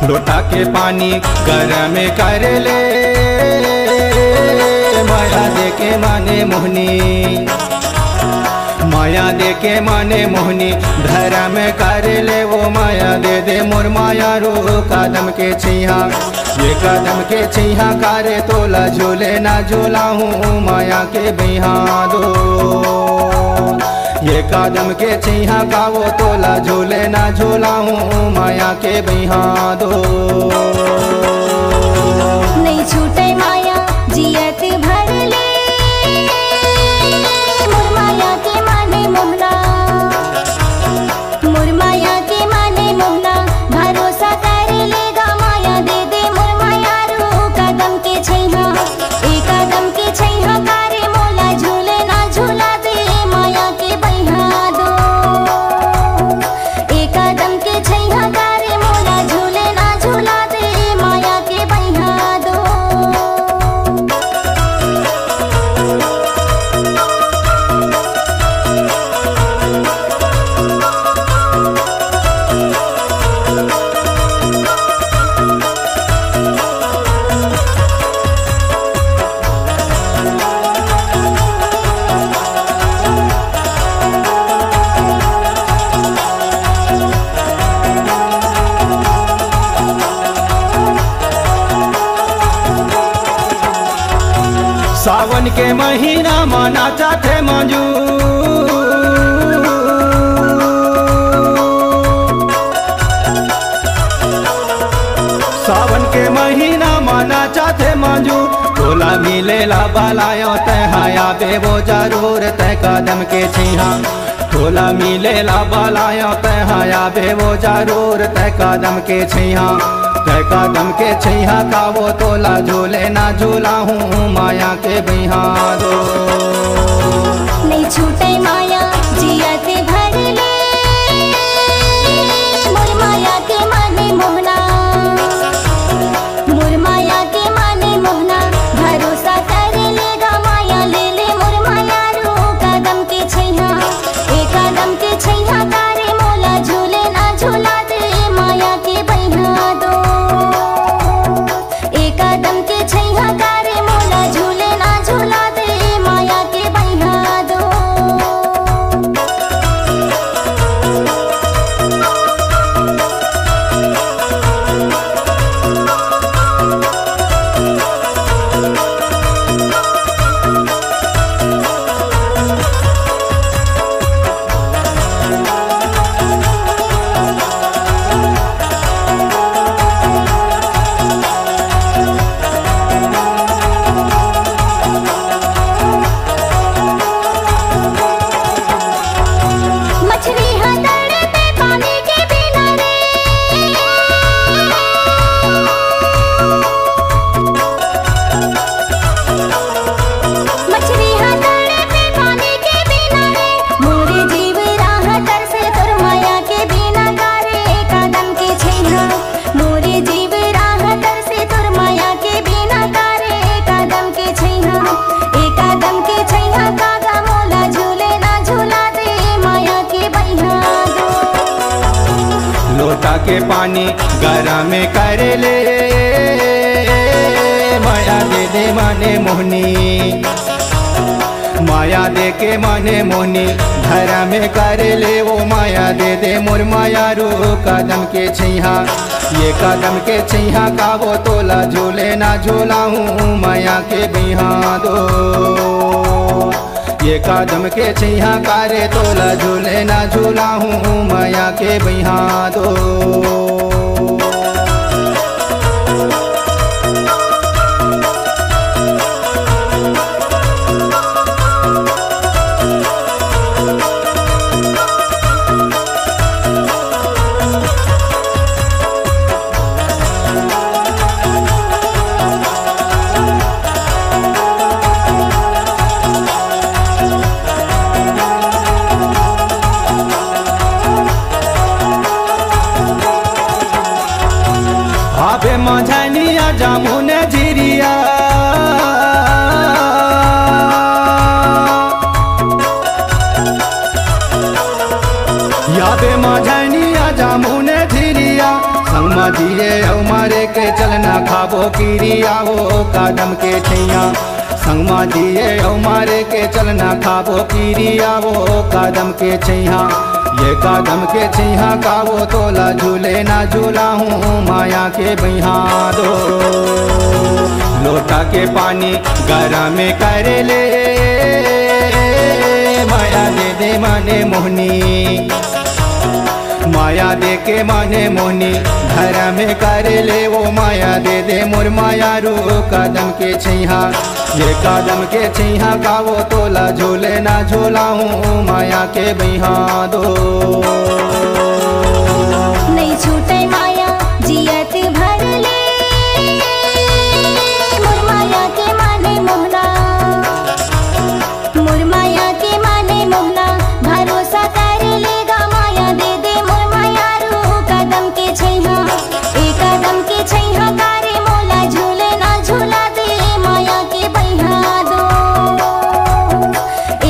लोटा के पानी गरम कर ले, माया दे के माने मोहनी, माया दे के माने मोहनी, धर्म कर ले वो माया दे दे मोर माया रो कदम के छैया, ये कदम के छैया कारे तोला झूले ना झूला हूँ माया के बिहा दो, ये कदम के छैया का वो तोला झूले ना झूला हूँ माया के बिहा दो। नहीं छूटे माया जियत भर ले, मोर माया के माने मोहना, मोर माया के माने मोहना, भरोसा कर लेगा माया दे दे मोर माया रो कदम के छैया, एक कदम के छैया कारे मोला झूले ना झूला दे माया के बहिया दो, एक कदम के छैया कारे मोला झूले ना झूला दे माया के बहिया दो। सावन के महीना माना चाथे मंजू, सावन के महीना माना चाथे मंजू, तोला मिले ला बालायो ते हाया बेबो जरूर ते कदम के छैया, तोला मिले ला बालायो ते हाया बेबो जरूर ते कदम के छैया, ते कदम के छैया का वो तोला झूले ना झूला हूँ माया के बिहा दो। नहीं छूटे माया जियत भर ले, मोर माया के माने मोहना, मोर माया के माने मोहना, भरोसा कर लेगा माया ले ले मोर माया रो कदम के छैया, एक कदम के छैया कारे मोला झूले ना झूला दे माया के बहिया दो, एक कदम के छैया कारे मोला झूले ना झूला दे माया के बहिया दो। मछली हथौड़े पे पानी के बिना रे, मछली हथौड़े पे पानी के बिना रे, मोरे जीव राह तर से तुर माया के बिना कारे कदम के छैया, मोरे जीव राह तर से तुर माया के बिना कारे कदम के छैया, एक कदम के छैया कागा मोला झूले ना झूला दे माया के बहिया दो। लोटा के पानी गरम कर ले, माया दे दे माने मोहनी, माया दे के माने मोहनी, धर्म कर ले वो माया दे दे मोर माया रो कदम के छैया, ये कदम के छैया का वो तोला झूले ना झूला हूँ माया के बिहा दो, ये कदम के छैया कारे तोला झूले ना झूला हूँ माया के बिहा दो। जिए औ मारे के चलना खाबो कीरी आवो कदम के छैया संगमा जिए औ मारे के चलना खाबो कीरी आवो कदम के छैया ये कदम के छैया कावो तोला झूले ना झूला हूँ माया के बैहा दो लोटा के पानी गरम कर ले माया दे माने मोहनी माया दे के माने मोहनी घर में कर ले वो माया दे मोर माया रू कदम के छैया ये कदम के छैया का वो तोला झूले ना झूला हूँ माया के बैहा दो नहीं छूटे माया जियत भर ले मोर माया के माने मोहना मोर माया के माने मोहना भरोसा कर लेगा माया दे मोर माया रू कदम के छैया एक कदम के छैया कारे मोला झूले ना झूला दे माया के बैहा दो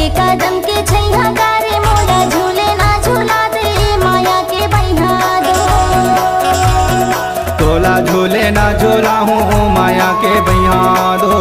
एक कदम के छैया कारे मोला झूले ना झूला दे माया के बैहा दो तोला झूले ना झूला हूँ माया के बैहा दो।